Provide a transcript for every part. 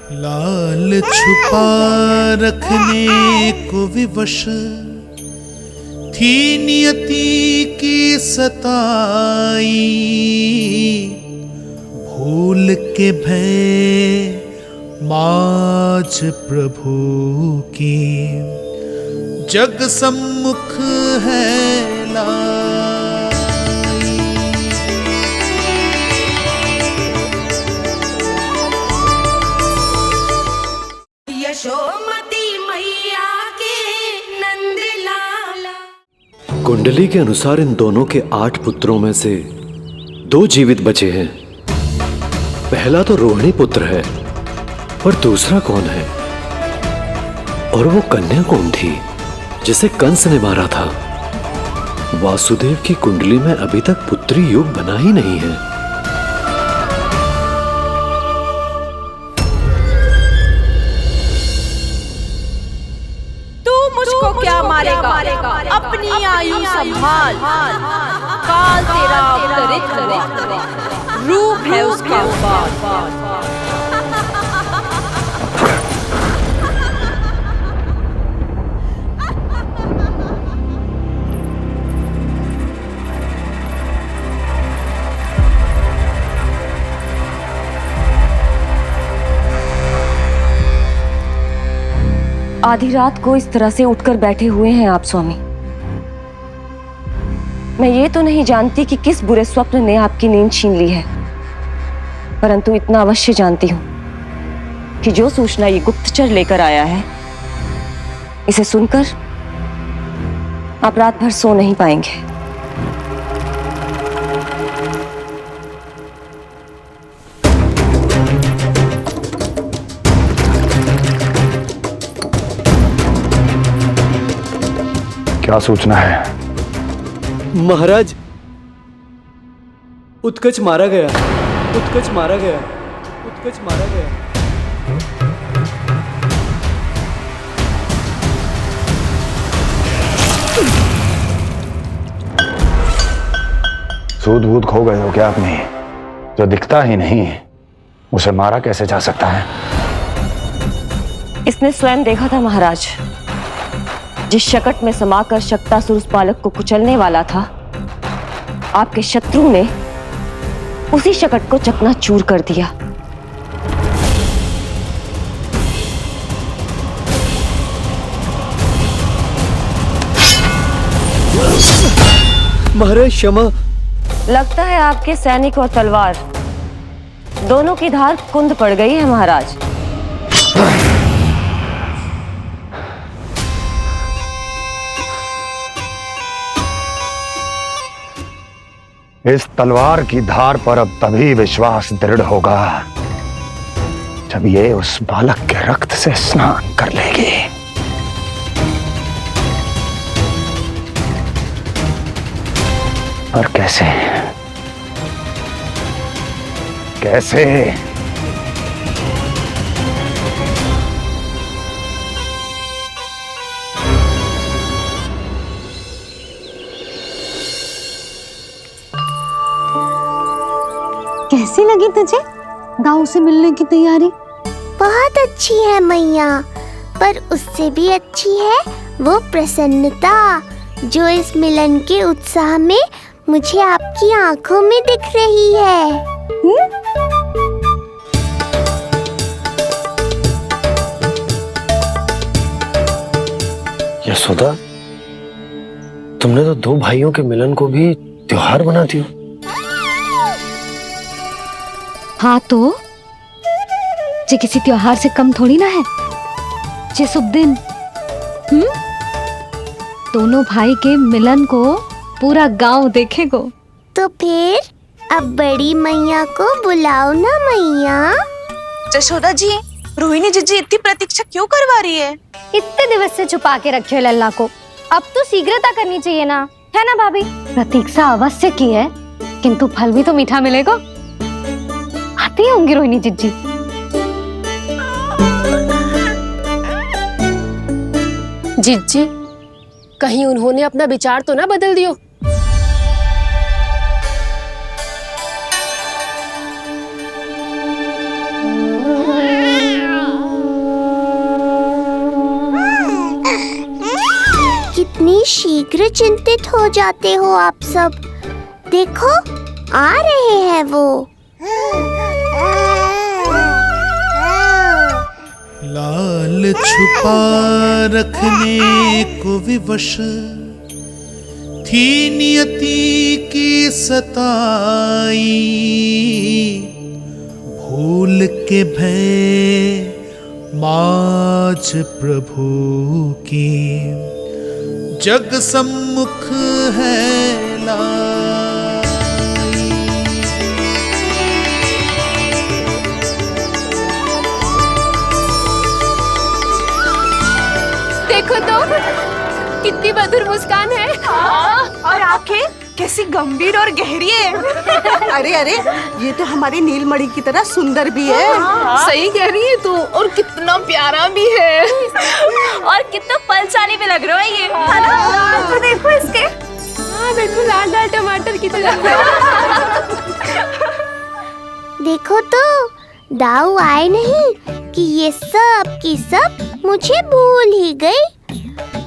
लाल छुपा रखने को विवश थी नियति की सताई, भूल के भय माज प्रभु की जग सम्मुख है लाई। यशोमती मैया के नंद लाला। कुंडली के अनुसार इन दोनों के 8 पुत्रों में से 2 जीवित बचे हैं। पहला तो रोहिणी पुत्र है, पर दूसरा कौन है? और वो कन्या कौन थी जिसे कंस ने मारा था? वासुदेव की कुंडली में अभी तक पुत्री योग बना ही नहीं है। तू मुझको क्या मारेगा? अपनी आयु संभाल, काल तेरा अवतरित करे, रूप है उसका बाल। आधी रात को इस तरह से उठकर बैठे हुए हैं आप स्वामी। मैं ये तो नहीं जानती कि किस बुरे स्वप्न ने आपकी नींद छीन ली है, परंतु इतना अवश्य जानती हूं कि जो सूचना ये गुप्तचर लेकर आया है, इसे सुनकर आप रात भर सो नहीं पाएंगे। क्या सूचना है? महाराज, उत्कच मारा गया, उत्कच मारा गया, उत्कच मारा गया। सूद वूद खो गए हो क्या अपनी? जो दिखता ही नहीं उसे मारा कैसे जा सकता है? इसने स्वयं देखा था महाराज। जिस शकट में समाकर शक्तासुर उस बालक को कुचलने वाला था, आपके शत्रु ने उसी शकट को चकनाचूर कर दिया। महाराज क्षमा। लगता है आपके सैनिक और तलवार दोनों की धार कुंद पड़ गई है महाराज। इस तलवार की धार पर अब तभी विश्वास दृढ़ होगा जब ये उस बालक के रक्त से स्नान कर लेगी। और कैसे? कैसे? कैसी लगी तुझे दाऊ से मिलने की तैयारी? बहुत अच्छी है मैया, पर उससे भी अच्छी है वो प्रसन्नता जो इस मिलन के उत्साह में मुझे आपकी आंखों में दिख रही है। यशोदा, तुमने तो 2 भाइयों के मिलन को भी त्योहार बना दिया। हाँ तो ये किसी त्योहार से कम थोड़ी ना है। ये शुभ दिन दोनों भाई के मिलन को पूरा गांव देखेगो। तो फिर अब बड़ी मैया को बुलाओ ना मैया। यशोदा जी, रोहिणी जीजी इतनी प्रतीक्षा क्यों करवा रही है? इतने दिवस से छुपा के रखे हो लल्ला को, अब तो शीघ्रता करनी चाहिए ना, है ना भाभी? प्रतीक्षा अवश्य की है, किंतु फल भी तो मीठा मिलेगा। आती होंगी रोहिणी जीजी। जीजी, कहीं उन्होंने अपना विचार तो ना बदल दियो? शीघ्र चिंतित हो जाते हो आप सब। देखो आ रहे हैं वो। लाल छुपा रखने को विवश थी नियति की सताई, भूल के भय माज प्रभु की जग सम्मुख है लाई। देखो तो कितनी मधुर मुस्कान है। और आंखें कैसी गंभीर और गहरी है। अरे अरे, ये तो हमारी नीलमणि की तरह सुंदर भी है। सही कह रही है तू, और कितना प्यारा भी है। और कितना पलसानी भी लग रहा है ये, है ना? तो देखो इसके। हाँ बिल्कुल लाल लाल टमाटर की तरह। देखो तो दाऊ आए नहीं कि ये सब की सब मुझे भूल ही गई।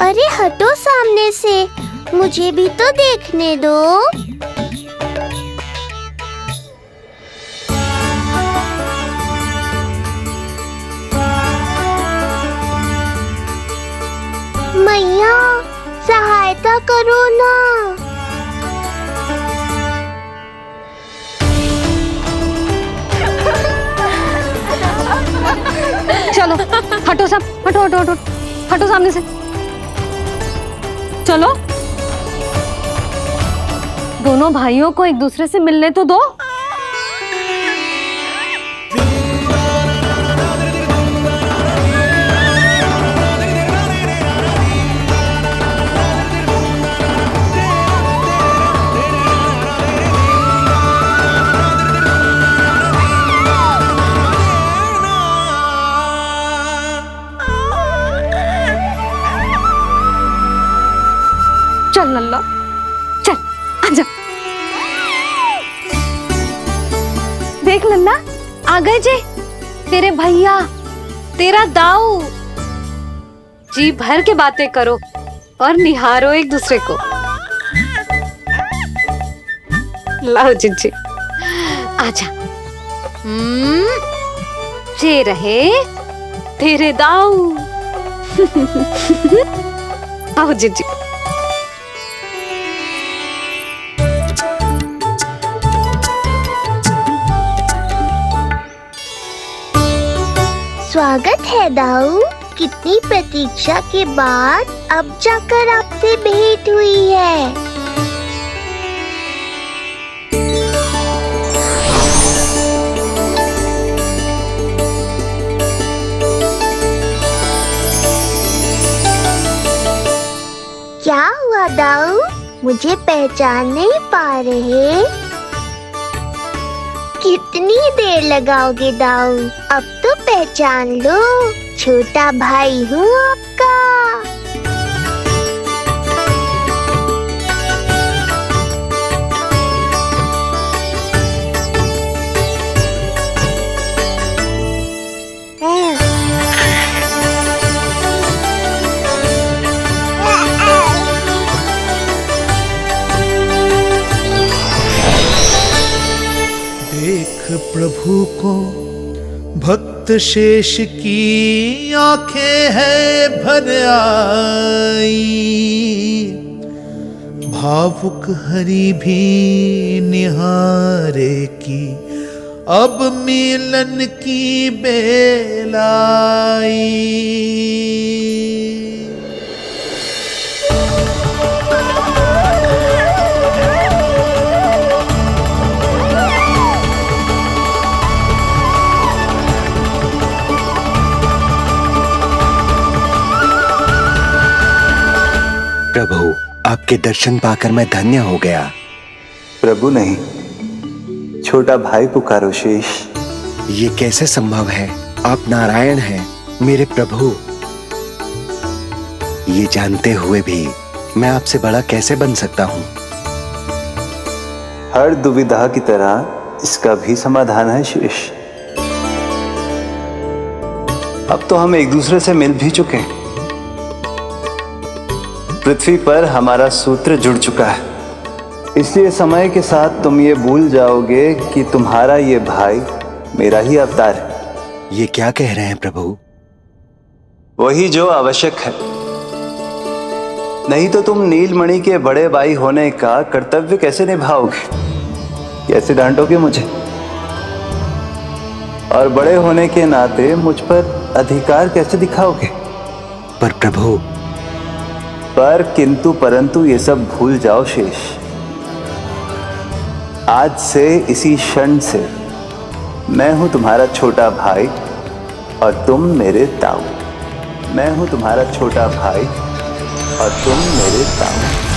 अरे हटो सामने से, मुझे भी तो देखने दो। मैया सहायता करो ना। चलो हटो सब, हटो हटो हटो, हटो सामने से। चलो दोनों भाइयों को एक दूसरे से मिलने तो दो। चल लल्ला, चल आजा। देख लल्ला, आ गए जे तेरे भैया, तेरा दाऊ। जी भर के बातें करो और निहारो एक दूसरे को। लाओ जिज्जी, आजा। ये रहे तेरे दाऊ। आओ जिज्जी। स्वागत है दाऊ। कितनी प्रतीक्षा के बाद अब जाकर आपसे भेंट हुई है। क्या हुआ दाऊ, मुझे पहचान नहीं पा रहे? कितनी देर लगाओगे दाऊ? अब तो पहचान लो, छोटा भाई हूँ आपका। देख प्रभु को भक्त शेष की आंखें है भर आई, भावुक हरि भी निहारे की अब मिलन की बेलाई। प्रभु, आपके दर्शन पाकर मैं धन्य हो गया। प्रभु नहीं, छोटा भाई पुकारो शेष। ये कैसे संभव है? आप नारायण हैं, मेरे प्रभु। ये जानते हुए भी मैं आपसे बड़ा कैसे बन सकता हूँ? हर दुविधा की तरह इसका भी समाधान है शेष। अब तो हम एक दूसरे से मिल भी चुके हैं। पृथ्वी पर हमारा सूत्र जुड़ चुका है। इसलिए समय के साथ तुम ये भूल जाओगे कि तुम्हारा ये भाई मेरा ही अवतार है। ये क्या कह रहे हैं प्रभु? वही जो आवश्यक है। नहीं तो तुम नीलमणि के बड़े भाई होने का कर्तव्य कैसे निभाओगे? कैसे डांटोगे मुझे? और बड़े होने के नाते मुझ पर अधिकार कैसे दिखाओगे? पर प्रभु, पर किंतु परंतु ये सब भूल जाओ शेष। आज से इसी क्षण से मैं हूं तुम्हारा छोटा भाई और तुम मेरे ताऊ। मैं हूं तुम्हारा छोटा भाई और तुम मेरे ताऊ।